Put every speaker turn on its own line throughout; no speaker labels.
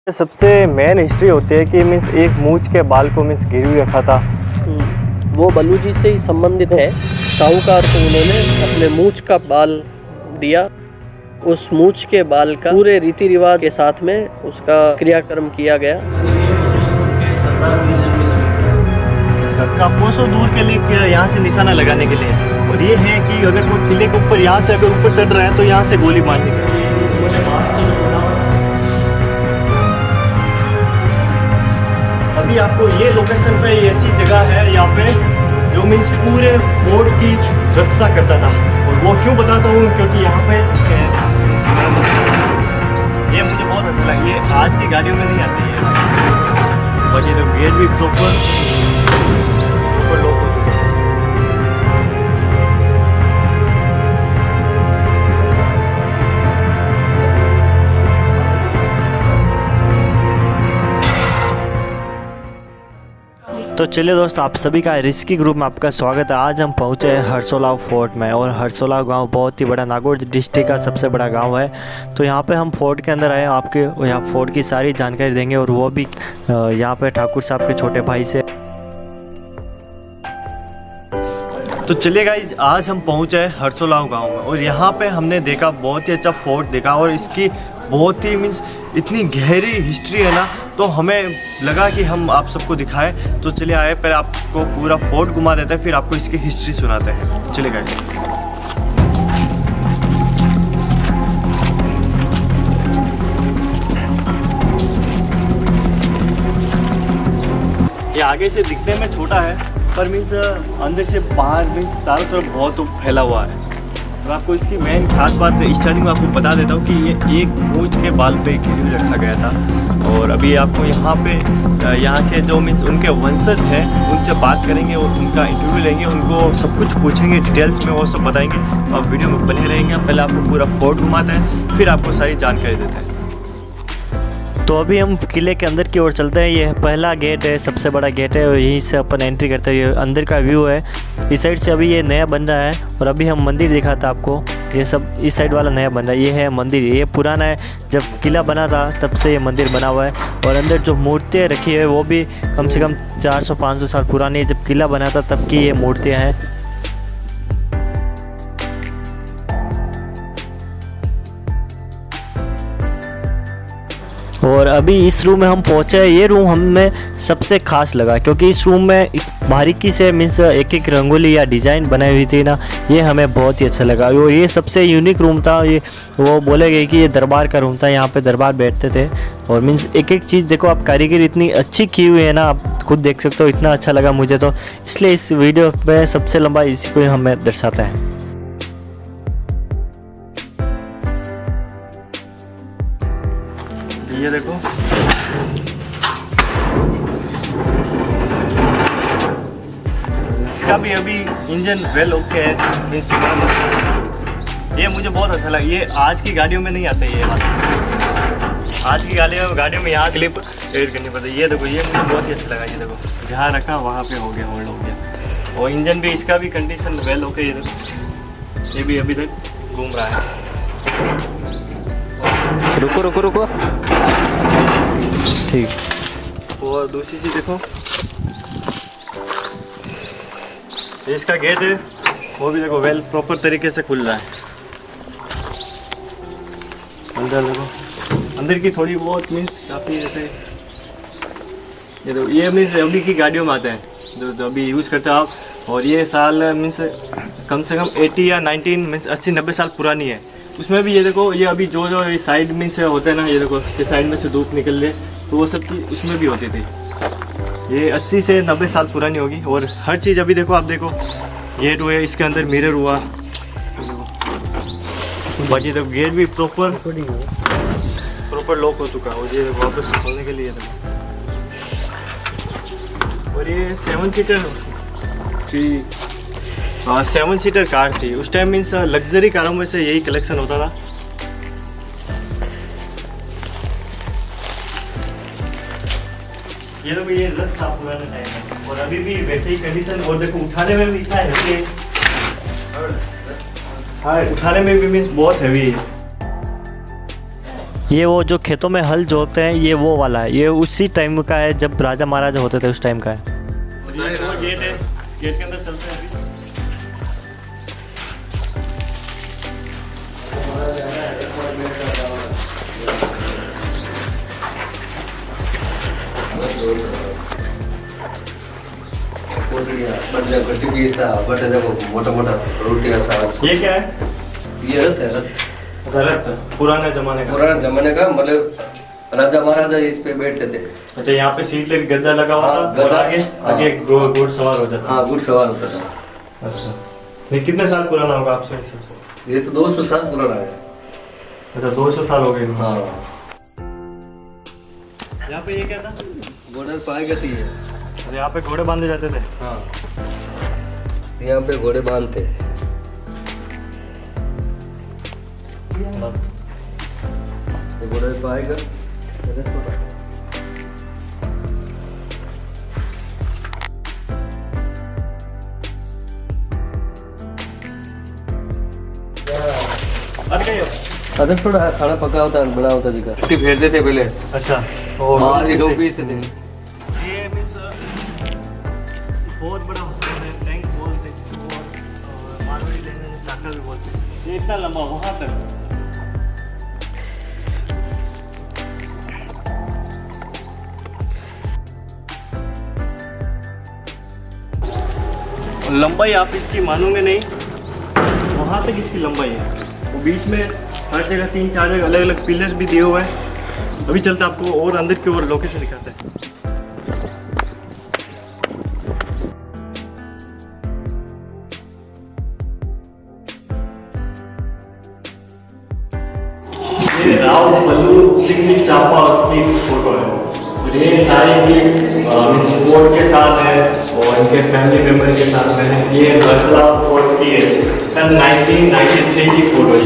सबसे main history होती है कि मीन्स एक मूछ के बाल को मीन्स गिरवी रखा था।
वो बलूजी से ही संबंधित है। साहूकार को उन्होंने अपने मूछ का बाल दिया। उस मूछ के बाल का पूरे रीति रिवाज के साथ में उसका क्रियाक्रम किया गया।
का कोसों दूर के लिए यहाँ से निशाना लगाने के लिए, और ये है कि अगर वो किले के ऊपर यहाँ से अगर ऊपर चढ़ रहा है तो यहाँ से गोली मारनी है। अभी आपको ये लोकेशन पे ऐसी जगह है यहाँ पे जो मीन्स पूरे फोर्ट की रक्षा करता था। और वो क्यों बताता हूँ, क्योंकि यहाँ पे ये मुझे बहुत अच्छा लगा। ये आज की गाड़ियों में नहीं आती है, और ये तो गेट भी प्रॉपर लॉक हो चुका है। तो चलिए दोस्तों, आप सभी का रिस्की ग्रुप में आपका स्वागत है। आज हम पहुंचे हैं हरसोलाव फोर्ट में, और हरसोलाव गांव बहुत ही बड़ा नागौर डिस्ट्रिक्ट का सबसे बड़ा गांव है। तो यहां पे हम फोर्ट के अंदर आए, आपके यहाँ फोर्ट की सारी जानकारी देंगे, और वो भी यहां पे ठाकुर साहब के छोटे भाई से। तो चलिए गाइस, आज हम पहुंचे हैं हरसोलाव गांव में, और यहाँ पे हमने देखा बहुत ही अच्छा फोर्ट देखा, और इसकी बहुत ही मीन्स इतनी गहरी हिस्ट्री है ना, तो हमें लगा कि हम आप सबको दिखाएं। तो चलिए आए, पहले आपको पूरा फोर्ट घुमा देते हैं, फिर आपको इसकी हिस्ट्री सुनाते हैं। चलिए गाइस, ये आगे से दिखने में छोटा है, पर मीन्स अंदर से बाहर मीन्स चारों तरफ बहुत फैला हुआ है। तो आपको इसकी मेन खास बात स्टार्टिंग में आपको बता देता हूँ कि ये एक मूछ के बाल पे गिरवी रखा गया था। और अभी आपको यहाँ पे यहाँ के जो मीन्स उनके वंशज हैं उनसे बात करेंगे और उनका इंटरव्यू लेंगे, उनको सब कुछ पूछेंगे डिटेल्स में, वो सब बताएंगे। तो आप वीडियो में बने रहेंगे। पहले आपको पूरा फोर्ट घुमाते हैं, फिर आपको सारी जानकारी देते हैं। तो अभी हम किले के अंदर की ओर चलते हैं। ये पहला गेट है, सबसे बड़ा गेट है, और यहीं से अपन एंट्री करते हैं। ये अंदर का व्यू है। इस साइड से अभी ये नया बन रहा है, और अभी हम मंदिर दिखाता आपको। ये सब इस साइड वाला नया बन रहा है। ये है मंदिर, ये पुराना है, जब किला बना था तब से ये मंदिर बना हुआ है। और अंदर जो मूर्तियाँ रखी है वो भी कम से कम 400-500 साल पुरानी है। जब किला बना था तब की ये मूर्तियाँ हैं। और अभी इस रूम में हम पहुंचे हैं। ये रूम हमें सबसे खास लगा, क्योंकि इस रूम में बारीकी से मीन्स एक एक रंगोली या डिज़ाइन बनाई हुई थी ना, ये हमें बहुत ही अच्छा लगा। और ये सबसे यूनिक रूम था। ये वो बोले गए कि ये दरबार का रूम था, यहाँ पे दरबार बैठते थे। और मीन्स एक एक चीज़ देखो आप, कारीगरी इतनी अच्छी की हुई है ना, आप खुद देख सकते हो। इतना अच्छा लगा मुझे तो, इसलिए इस वीडियो में सबसे लंबा इसी को हमें दर्शाता है। ये देखो, इसका भी अभी इंजन वेल ओके है। ये मुझे बहुत अच्छा लगा। ये आज की गाड़ियों में नहीं आते। ये आज की गाड़ियों में यहाँ क्लिप एड करनी पड़ती है। ये देखो, ये मुझे बहुत ही अच्छा लगा। ये देखो, जहाँ रखा वहाँ पे हो गया, होल्ड हो गया। और इंजन भी इसका भी कंडीशन वेल ओके। ये देखो, ये भी अभी तक घूम रहा है।
रुको रुको रुको,
ठीक। और दूसरी चीज़ देखो, इसका गेट है, वो भी देखो वेल प्रॉपर तरीके से खुल रहा है। अंदर देखो, अंदर की थोड़ी बहुत मीन्स काफ़ी जैसे ये देखो, ये मीन्स अभी की गाड़ियों में आते हैं जो अभी यूज़ करते हैं आप। और ये साल मीन्स कम से कम 80 या 19 मीन्स 80-90 साल पुरानी है। उसमें भी ये देखो, ये अभी जो जो ये साइड में से होते हैं ना, ये देखो ये साइड में से धूप निकल रही है, तो वो सब चीज़ उसमें भी होती थी। ये 80 से 90 साल पुरानी होगी। और हर चीज़ अभी देखो, आप देखो गेट हुआ, इसके अंदर मिरर हुआ, बाकी तो गेट भी प्रॉपर लॉक हो चुका है। और ये वापस खोलने के लिए देखो। और ये 7 सीटर कार थी उस टाइम। मीन्स लग्जरी कारों में से यही कलेक्शन होता था। ये लोग ये रथ था पुराने टाइम में, और अभी भी वैसे ही कंडीशन। और देखो, उठाने में भी इतना हैवी है। हाँ, उठाने में भी मीन्स बहुत हैवी है। ये वो जो खेतों में हल जोतते हैं, ये वो वाला है, ये उसी टाइम का है जब राजा महाराजा होते थे, उस टाइम का है। ये वो गेट है, गेट के अंदर चलते हैं अभी।
मोटा मोटा रोटी
ये क्या है?
ये
रथ, पुराने जमाने का।
पुराने जमाने का, मतलब राजा महाराजा इस पे बैठते थे।
अच्छा, यहाँ पे सीट लेके गद्दा लगा हुआ था और आगे आगे घुड़सवार होता था।
हाँ, घुड़सवार होता था।
अच्छा, ये कितने साल पुराना होगा आपसे हिसाब से?
ये तो 200 साल पुराना है।
अच्छा, 200 साल हो गए।
हाँ।
यहाँ पे ये क्या था?
घोड़े पाएगा थी है।
यहाँ पे घोड़े बांधे जाते थे।
हाँ, यहाँ पे घोड़े बांधते। घोड़े पाएगा। अरे थोड़ा खाना पका होता है, बड़ा होता दिखा। मिट्टी फेरते थे पहले।
अच्छा,
और ये लोग पीसते थे।
ये मींस बहुत बड़ा टैंक बोलते हैं और मारवाड़ी लैंग्वेज में चाकर भी बोलते हैं। ये इतना लंबा वहाँ तक। लंबाई आप इसकी मानोगे नहीं, वहाँ तक इसकी लंबाई है। वो बीच में हर जगह 3-4 जगह अलग अलग पिलर्स भी दिए हुए हैं। अभी चलते आपको और अंदर की ओर लोकेशन दिखाते हैं। ये राव बलून सिंह की चापा की फोटो है और ये सारे स्पोर्ट के साथ है और इनके फैमिली मेम्बर के साथ में है। ये हर्षला फोर्ट की है, सन 1993 की फोटो है,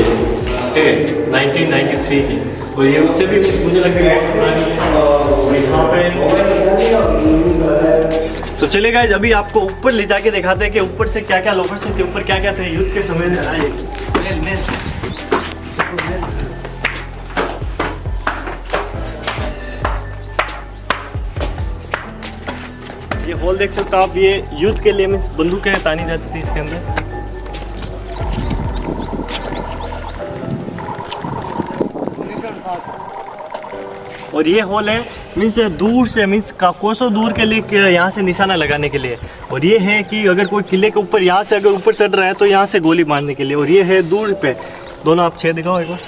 ठीक है, 1993 की। और ये उससे भी मुझे लगता है पुरानी है। और यहाँ पे तो चलेगा, अभी आपको ऊपर ले जाके दिखाते हैं कि ऊपर से क्या क्या लोकेशन थे, ऊपर क्या क्या थे युद्ध के समय में। आइए, ये हॉल देख सकते हो आप, ये युद्ध के लिए मीन्स बंदूकें तानी जाती थी इसके अंदर। और ये हॉल है मीन्स दूर से, मीन्स कोसों दूर के लिए यहाँ से निशाना लगाने के लिए। और ये है कि अगर कोई किले के ऊपर यहाँ से अगर ऊपर चढ़ रहा है तो यहाँ से गोली मारने के लिए। और ये है दूर पे, दोनों आप छह दिखाओ एक बार।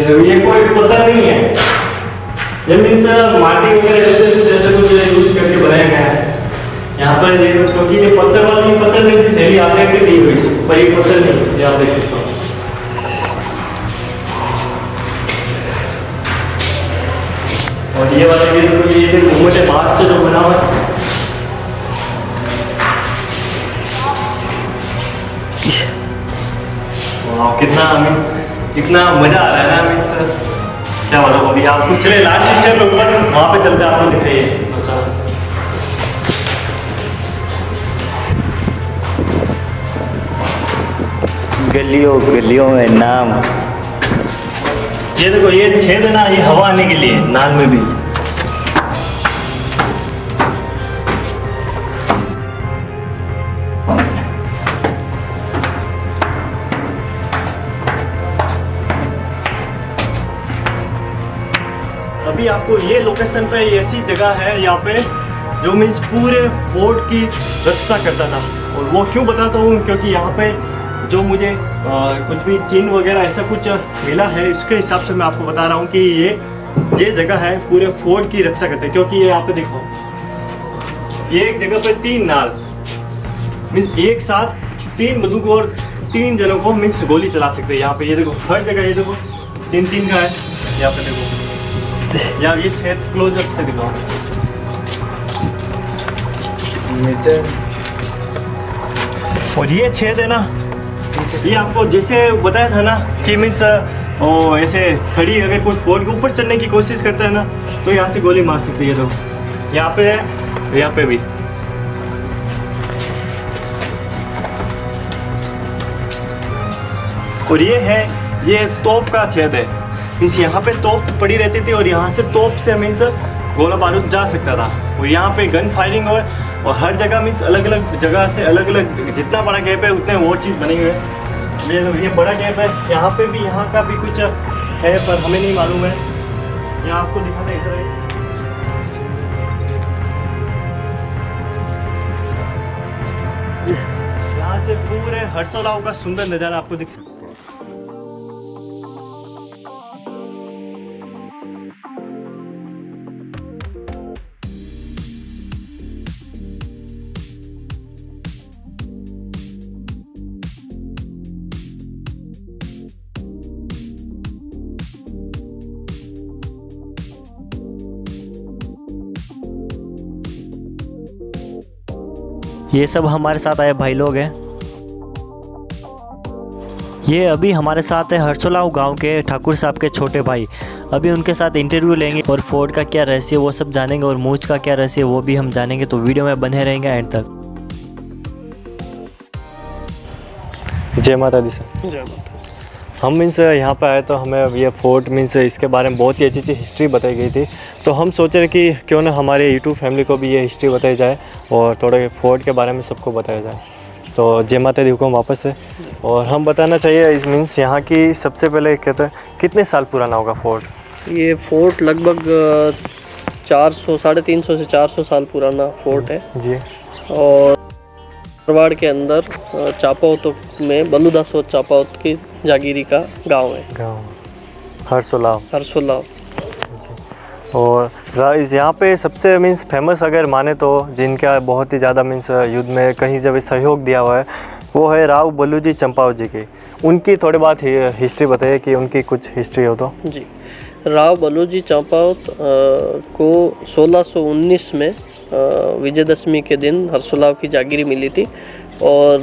ये कोई पत्थर नहीं है, ये मीन्स माटी वगैरह जैसे कुछ यूज करके बनाया गया है यहाँ पर। ये क्योंकि ये पत्थर वाली पत्थर जैसी शैली आपने भी दी हुई, पर ये पत्थर नहीं, ये आप देख सकते हो। और ये वाला ये मोटे बांस से जो बना हुआ है, कितना मजा आ रहा है ना मीन्स, क्या मतलब अभी आपको चले लास्ट स्टेप पे ऊपर वहाँ पे चलते आपको दिखाइए।
गलियों गलियों में नाम।
ये देखो, ये छेद है ना, ये हवा आने के लिए नाल में भी। अभी आपको ये लोकेशन पे ऐसी जगह है यहाँ पे जो मीन्स पूरे फोर्ट की रक्षा करता था। और वो क्यों बताता हूँ, क्योंकि यहाँ पे जो मुझे कुछ भी चिन्ह वगैरह ऐसा कुछ मिला है, इसके हिसाब से मैं आपको बता रहा हूँ कि ये जगह है पूरे फोर्ट की रक्षा करते हैं। क्योंकि ये यहाँ पे देखो, ये एक जगह पे 3 नाल मीन्स एक साथ 3 बंदूक और 3 जनों को मीन्स गोली चला सकते हैं। यहाँ पे ये देखो, हर जगह ये देखो 3-3 का है यहाँ पे देखो। या ये छेद क्लोजअप से दिखाओ। और ये छेद है ना, ये आपको जैसे बताया था ना कि मीन्स ओ ऐसे खड़ी अगर कोई फोर्ट के ऊपर चढ़ने की कोशिश करता है ना तो यहाँ से गोली मार सकती है। तो यहाँ पे है, यहाँ पे भी। और ये है, ये तोप का छेद है। मीन्स यहाँ पे तोप पड़ी रहती थी और यहाँ से तोप से मीन्स गोला बारूद जा सकता था। और यहाँ पे गन फायरिंग और हर जगह मीन्स अलग अलग जगह से अलग अलग, जितना बड़ा गैप है उतने और चीज़ बने हुए हैं। ये बड़ा गैप है, यहाँ पे भी, यहाँ का भी कुछ है पर हमें नहीं मालूम है। यहाँ आपको दिखा दें इधर है। यहाँ से पूरे हर्षोलाव का सुंदर नज़ारा आपको दिख सकता है।
ये सब हमारे साथ आए भाई लोग हैं। ये अभी हमारे साथ है हर्षोलाव गांव के ठाकुर साहब के छोटे भाई। अभी उनके साथ इंटरव्यू लेंगे और फोर्ट का क्या रहस्य वो सब जानेंगे और मूंछ का क्या रहस्य वो भी हम जानेंगे। तो वीडियो में बने रहेंगे एंड तक।
जय माता दी सर।
जय माता।
हम मीन्स यहाँ पे आए तो हमें ये फोर्ट मीन्स इसके बारे में बहुत ही अच्छी अच्छी हिस्ट्री बताई गई थी। तो हम सोच रहे कि क्यों ना हमारे यूट्यूब फैमिली को भी ये हिस्ट्री बताई जाए और थोड़ा फोर्ट के बारे में सबको बताया जाए। तो जय माता दी हुकुम वापस से। और हम बताना चाहिए इस मीन्स यहाँ की सबसे पहले कहते हैं कितने साल पुराना होगा फोर्ट?
ये फोर्ट लगभग 400, 350 से 400 साल पुराना फोर्ट है
जी।
और मारवाड़ के अंदर चापावत में बलुदासोत चापावत की जागीरी का गांव है।
गाँव हर्षोलाव।
हर्षोलाव।
और यहाँ पे सबसे मीन्स फेमस अगर माने तो जिनका बहुत ही ज़्यादा मीन्स युद्ध में कहीं जब सहयोग दिया हुआ है वो है राव बलूजी चंपावत जी की। उनकी थोड़ी बात हिस्ट्री बताइए कि उनकी कुछ हिस्ट्री हो तो। जी।
राव बलूजी चंपावत को 1619 में विजयदशमी के दिन हर्षोलाव की जागीरी मिली थी और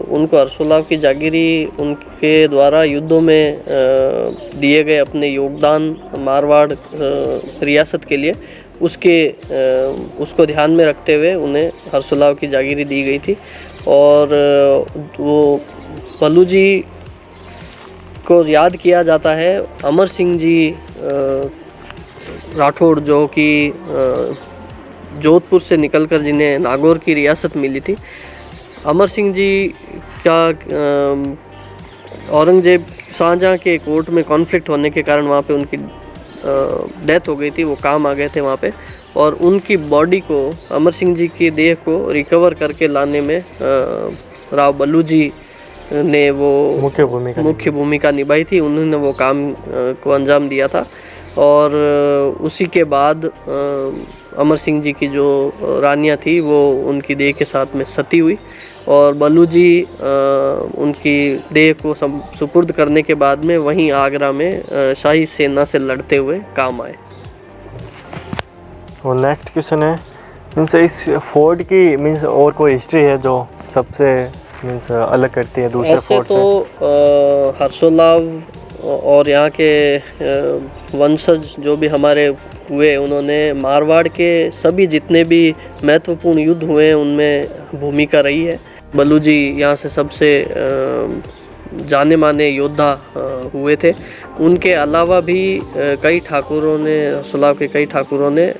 उनको हर्षोलाव की जागीरी उनके द्वारा युद्धों में दिए गए अपने योगदान मारवाड़ रियासत के लिए उसको ध्यान में रखते हुए उन्हें हर्षोलाव की जागीरी दी गई थी। और वो बलूजी को याद किया जाता है अमर सिंह जी राठौड़, जो कि जोधपुर से निकलकर जिन्हें नागौर की रियासत मिली थी। अमर सिंह जी का औरंगजेब शाहजहाँ के कोर्ट में कॉन्फ्लिक्ट होने के कारण वहाँ पे उनकी डेथ हो गई थी। वो काम आ गए थे वहाँ पे और उनकी बॉडी को, अमर सिंह जी की देह को रिकवर करके लाने में राव बलूजी ने वो मुख्य भूमिका निभाई थी। उन्होंने वो काम को अंजाम दिया था और उसी के बाद अमर सिंह जी की जो रानियाँ थी वो उनकी देह के साथ में सती हुई और बलूजी उनकी देह को सुपुर्द करने के बाद में वहीं आगरा में शाही सेना से लड़ते हुए काम आए।
और नेक्स्ट क्वेश्चन है मीन्स इस फोर्ट की मीन्स और कोई हिस्ट्री है जो सबसे मीन्स अलग करती है दूसरे फोर्ट से?
तो हर्षोलाव और यहाँ के वंशज जो भी हमारे हुए, उन्होंने मारवाड़ के सभी जितने भी महत्वपूर्ण युद्ध हुए हैं उनमें भूमिका रही है। बलूजी यहाँ से सबसे जाने माने योद्धा हुए थे। उनके अलावा भी कई ठाकुरों ने, हर्षोलाव के कई ठाकुरों ने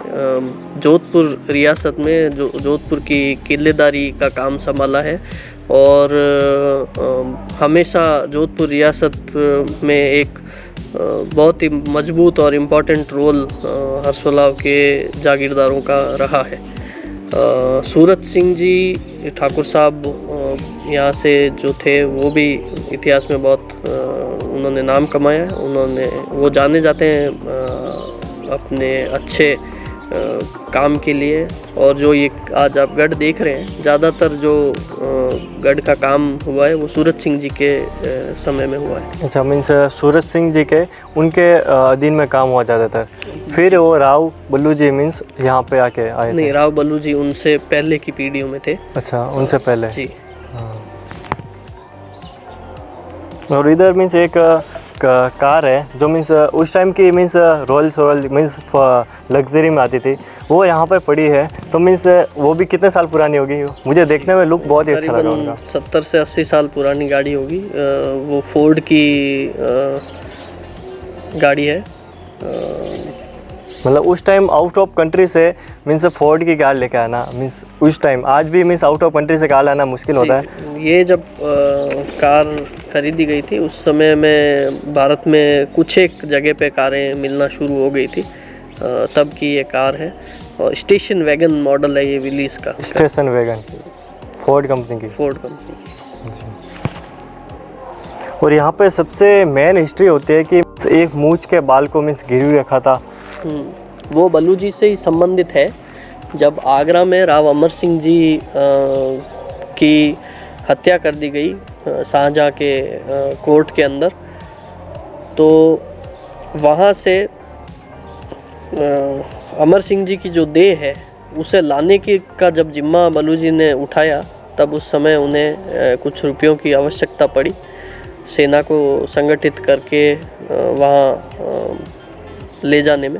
जोधपुर रियासत में जोधपुर की किलेदारी का काम संभाला है और हमेशा जोधपुर रियासत में एक बहुत ही मजबूत और इम्पॉर्टेंट रोल हर्षोलाव के जागीरदारों का रहा है। सूरत सिंह जी ठाकुर साहब यहाँ से जो थे वो भी इतिहास में बहुत उन्होंने नाम कमाया है। वो जाने जाते हैं अपने अच्छे काम के लिए। और जो ये आज आप गढ़ देख रहे हैं, ज़्यादातर जो गढ़ का काम हुआ है वो सूरत सिंह जी के समय में हुआ है।
अच्छा, मीन्स सूरत सिंह जी के उनके अधीन में काम हुआ जाता था। फिर वो राव बल्लू जी मीन्स यहाँ पे आके आए
नहीं, राव बल्लू जी उनसे पहले की पीढ़ियों में थे।
अच्छा, उनसे पहले
जी।
और इधर मीन्स एक कार है जो मीन्स उस टाइम की मीन्स रोल्स मीन्स लग्जरी में आती थी, वो यहाँ पर पड़ी है। तो मीन्स वो भी कितने साल पुरानी होगी? मुझे देखने में लुक बहुत ही अच्छा लगा उनका।
70 से 80 साल पुरानी गाड़ी होगी। वो फोर्ड की गाड़ी है।
मतलब उस टाइम आउट ऑफ कंट्री से मीन्स फोर्ड की कार लेके आना मीन्स उस टाइम, आज भी मीन्स आउट ऑफ कंट्री से कार लाना मुश्किल होता है।
ये जब कार खरीदी गई थी उस समय में भारत में कुछ एक जगह पे कारें मिलना शुरू हो गई थी, तब की ये कार है। और स्टेशन वैगन मॉडल है ये विलीज का।
स्टेशन वैगन फोर्ड कंपनी की।
फोर्ड कंपनी की।
और यहाँ पे सबसे मेन हिस्ट्री होती है कि एक मूंछ के बाल को मीन्स गिरवी रखा था।
वो बल्लू जी से ही संबंधित है। जब आगरा में राव अमर सिंह जी की हत्या कर दी गई शाहजहाँ के कोर्ट के अंदर, तो वहाँ से अमर सिंह जी की जो देह है उसे लाने का जब जिम्मा बल्लू जी ने उठाया, तब उस समय उन्हें कुछ रुपयों की आवश्यकता पड़ी सेना को संगठित करके वहाँ ले जाने में,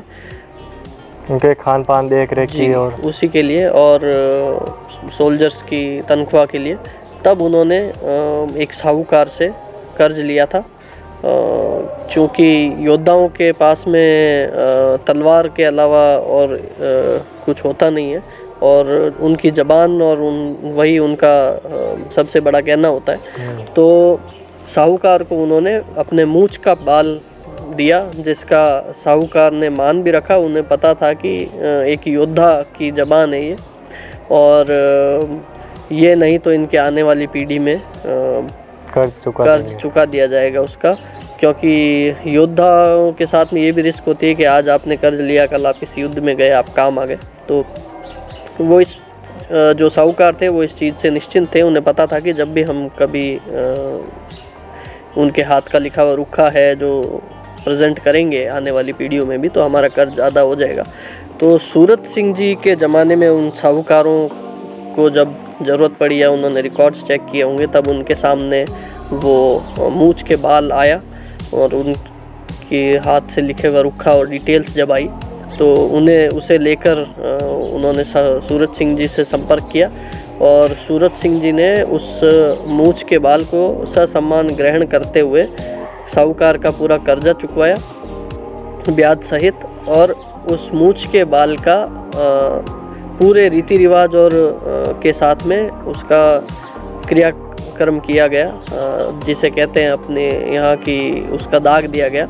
उनके खान पान देख रेख की और
उसी के लिए, और सोल्जर्स की तनख्वाह के लिए। तब उन्होंने एक साहूकार से कर्ज लिया था। चूँकि योद्धाओं के पास में तलवार के अलावा और कुछ होता नहीं है, और उनकी ज़बान और वही उनका सबसे बड़ा कहना होता है, तो साहूकार को उन्होंने अपने मूंछ का बाल दिया, जिसका साहूकार ने मान भी रखा। उन्हें पता था कि एक योद्धा की ज़बान है ये, और ये नहीं तो इनके आने वाली पीढ़ी में कर्ज चुका दिया जाएगा उसका, क्योंकि योद्धाओं के साथ में ये भी रिस्क होती है कि आज आपने कर्ज लिया, कल आप इस युद्ध में गए, आप काम आ गए। तो वो इस जो साहूकार थे वो इस चीज़ से निश्चिंत थे। उन्हें पता था कि जब भी हम कभी उनके हाथ का लिखा हुआ रुखा है जो प्रेजेंट करेंगे आने वाली पीढ़ियों में भी, तो हमारा कर्ज ज़्यादा हो जाएगा। तो सूरत सिंह जी के ज़माने में उन साहूकारों को जब ज़रूरत पड़ी या उन्होंने रिकॉर्ड्स चेक किए होंगे, तब उनके सामने वो मूंछ के बाल आया, और उनके हाथ से लिखे हुआ रुखा और डिटेल्स जब आई, तो उन्हें उसे लेकर उन्होंने सूरत सिंह जी से संपर्क किया, और सूरत सिंह जी ने उस मूंछ के बाल को ससम्मान ग्रहण करते हुए साहूकार का पूरा कर्जा चुकवाया ब्याज सहित, और उस मूंछ के बाल का पूरे रीति रिवाज और के साथ में उसका क्रियाक्रम किया गया, जिसे कहते हैं अपने यहाँ की, उसका दाग दिया गया।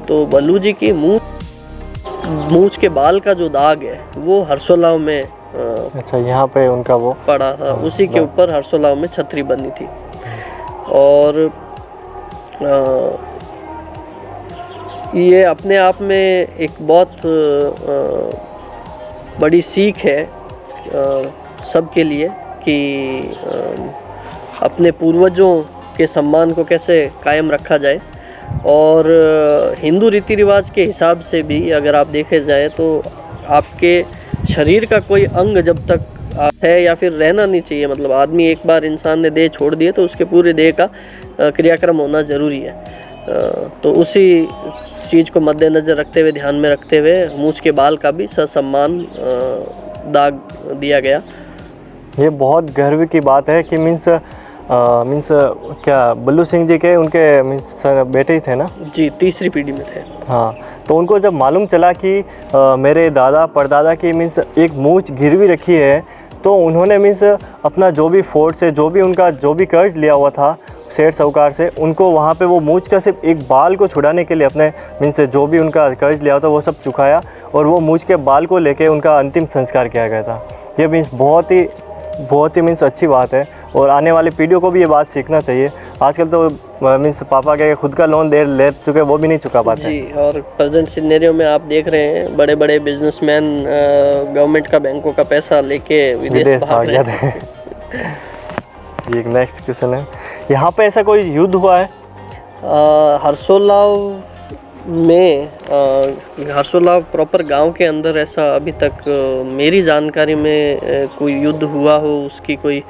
तो बल्लू जी की मूंछ के बाल का जो दाग है वो हर्षोलाव में
अच्छा, यहाँ पे उनका वो
पड़ा था, उसी के ऊपर हर्षोलाव में छतरी बनी थी। और ये अपने आप में एक बहुत बड़ी सीख है सबके लिए कि अपने पूर्वजों के सम्मान को कैसे कायम रखा जाए। और हिंदू रीति रिवाज के हिसाब से भी अगर आप देखे जाए तो आपके शरीर का कोई अंग जब तक है या फिर रहना नहीं चाहिए, मतलब आदमी एक बार इंसान ने देह छोड़ दिए तो उसके पूरे देह का क्रियाक्रम होना ज़रूरी है। तो उसी चीज़ को मद्देनज़र रखते हुए, ध्यान में रखते हुए, मूंछ के बाल का भी ससम्मान दाग दिया गया।
ये बहुत गर्व की बात है कि मीन्स क्या बल्लू सिंह जी के उनके मीन्स बेटे ही थे ना?
जी, तीसरी पीढ़ी में थे।
हाँ, तो उनको जब मालूम चला कि मेरे दादा परदादा की मीन्स एक मूंछ गिरवी रखी है, तो उन्होंने मीन्स अपना जो भी फोर्ट से जो भी उनका जो भी कर्ज लिया हुआ था सेठ साहूकार से, उनको वहाँ पे वो मूंछ का सिर्फ एक बाल को छुड़ाने के लिए अपने मीन्स जो भी उनका कर्ज लिया था वो सब चुकाया, और वो मूंछ के बाल को लेके उनका अंतिम संस्कार किया गया था। ये मीन्स बहुत ही मीन्स अच्छी बात है। और आने वाली पीढ़ियों को भी ये बात सीखना चाहिए। आजकल तो मीन्स पापा के खुद का लोन ले चुके वो भी नहीं चुका पाते
जी। और प्रेजेंट सिनेरियो में आप देख रहे हैं बड़े बड़े बिजनेसमैन गवर्नमेंट का बैंकों का पैसा लेके विदेश भाग जाते हैं।
एक नेक्स्ट क्वेश्चन है, यहाँ पे ऐसा कोई युद्ध हुआ है?
हर्सोलाव में हर्सोलाव प्रॉपर गांव के अंदर ऐसा अभी तक मेरी जानकारी में कोई युद्ध हुआ हो उसकी कोई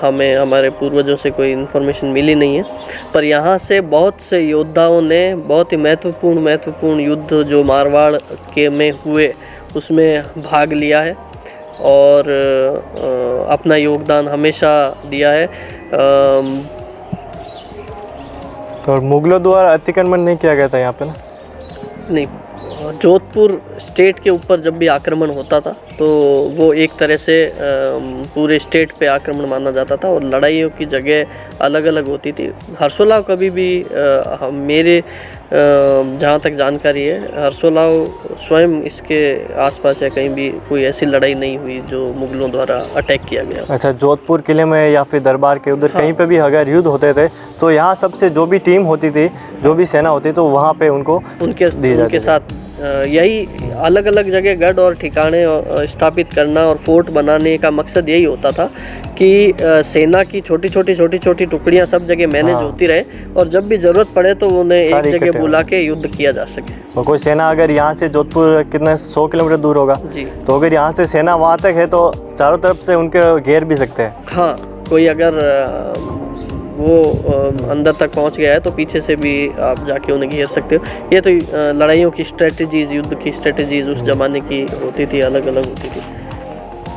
हमें हमारे पूर्वजों से कोई इन्फॉर्मेशन मिली नहीं है। पर यहाँ से बहुत से योद्धाओं ने बहुत ही महत्वपूर्ण युद्ध जो मारवाड़ के में हुए उसमें भाग लिया है और अपना योगदान हमेशा दिया है।
और मुगलों द्वारा अतिक्रमण नहीं किया गया था यहाँ पे ना?
नहीं, जोधपुर स्टेट के ऊपर जब भी आक्रमण होता था तो वो एक तरह से पूरे स्टेट पे आक्रमण माना जाता था और लड़ाइयों की जगह अलग अलग होती थी। हर्सोलाव कभी भी मेरे जहाँ तक जानकारी है हर्सोलाव स्वयं इसके आसपास या कहीं भी कोई ऐसी लड़ाई नहीं हुई जो मुगलों द्वारा अटैक किया गया।
अच्छा, जोधपुर किले में या फिर दरबार के उधर कहीं पे भी अगर युद्ध होते थे तो यहाँ सबसे जो भी टीम होती थी, जो भी सेना होती तो वहाँ पे उनके
साथ यही अलग अलग जगह गढ़ और ठिकाने स्थापित करना और फोर्ट बनाने का मकसद यही होता था कि सेना की छोटी छोटी टुकड़ियां सब जगह मैनेज होती रहे और जब भी ज़रूरत पड़े तो उन्हें एक जगह बुला के युद्ध किया जा सके।
और कोई सेना अगर यहाँ से जोधपुर कितना 100 किलोमीटर दूर होगा
जी, तो
अगर यहाँ से सेना वहाँ तक है तो चारों तरफ से उनके घेर भी सकते हैं।
हाँ, कोई अगर वो अंदर तक पहुंच गया है तो पीछे से भी आप जाके उन्हें घेर सकते हो। ये तो लड़ाइयों की स्ट्रेटजीज, युद्ध की स्ट्रेटजीज उस ज़माने की होती थी, अलग अलग होती थी,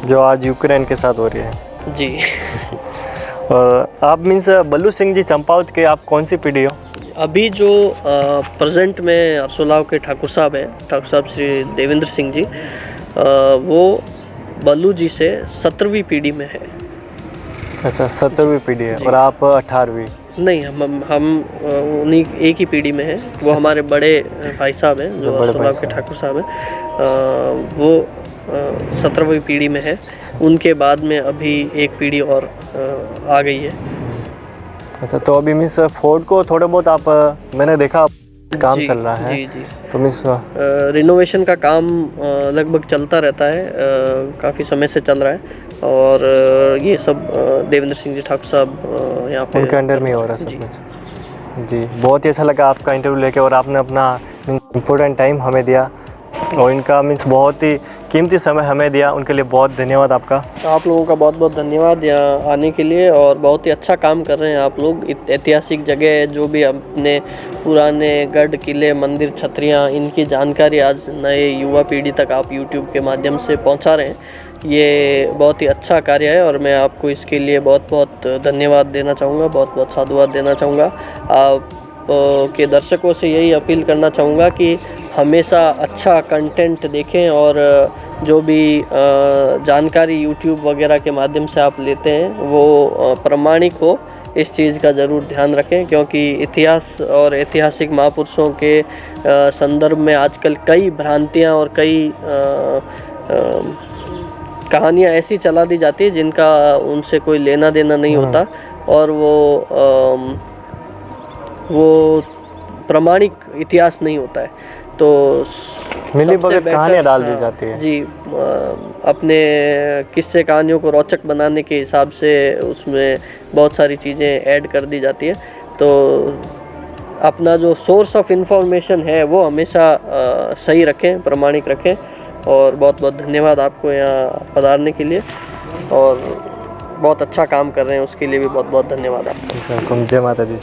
जो आज यूक्रेन के साथ हो रही है।
जी।
और आप मीन्स बल्लू सिंह जी चंपावत के आप कौन सी पीढ़ी हो?
अभी जो प्रेजेंट में हर्सोलाव के ठाकुर साहब हैं, ठाकुर साहब श्री देवेंद्र सिंह जी, वो बल्लू जी से 17वीं पीढ़ी में है।
अच्छा, 17वीं पीढ़ी है और आप 18वीं?
नहीं, हम उन्हीं एक ही पीढ़ी में हैं। वो हमारे बड़े भाई साहब हैं जो हर्सोलाव के ठाकुर साहब हैं, वो 17वीं पीढ़ी में है। उनके बाद में अभी एक पीढ़ी और आ गई है।
अच्छा, तो अभी मिस फोर्ट को थोड़ा बहुत आप मैंने देखा काम चल रहा है।
जी।
तो मिस
रिनोवेशन का काम लगभग चलता रहता है, काफ़ी समय से चल रहा है और ये सब देवेंद्र सिंह जी ठाकुर साहब यहाँ पे
उनके अंडर में हो रहा है सब कुछ। जी, बहुत ही अच्छा लगा आपका इंटरव्यू लेके और आपने अपना इम्पोर्टेंट टाइम हमें दिया और इनका मीन्स बहुत ही कीमती समय हमें दिया, उनके लिए बहुत धन्यवाद आपका।
आप लोगों का बहुत बहुत धन्यवाद यहाँ आने के लिए और बहुत ही अच्छा काम कर रहे हैं आप लोग। ऐतिहासिक जगह जो भी अपने पुराने गढ़, किले, मंदिर, छतरियाँ, इनकी जानकारी आज नए युवा पीढ़ी तक आप YouTube के माध्यम से पहुँचा रहे हैं। ये बहुत ही अच्छा कार्य है और मैं आपको इसके लिए बहुत बहुत धन्यवाद देना चाहूँगा, बहुत बहुत साधुवाद देना चाहूँगा। आप के दर्शकों से यही अपील करना चाहूँगा कि हमेशा अच्छा कंटेंट देखें और जो भी जानकारी YouTube वगैरह के माध्यम से आप लेते हैं वो प्रामाणिक हो, इस चीज़ का ज़रूर ध्यान रखें क्योंकि इतिहास और ऐतिहासिक महापुरुषों के संदर्भ में आजकल कई भ्रांतियाँ और कई कहानियाँ ऐसी चला दी जाती है जिनका उनसे कोई लेना देना नहीं होता और वो प्रामाणिक इतिहास नहीं होता है। तो
मिली भगत कहानियाँ डाल दी जाती है।
जी, अपने किस्से कहानियों को रोचक बनाने के हिसाब से उसमें बहुत सारी चीज़ें ऐड कर दी जाती है। तो अपना जो सोर्स ऑफ इंफॉर्मेशन है वो हमेशा सही रखें, प्रामाणिक रखें और बहुत बहुत धन्यवाद आपको यहाँ पधारने के लिए और बहुत अच्छा काम कर रहे हैं उसके लिए भी बहुत बहुत धन्यवाद आपको।
जय माता दी।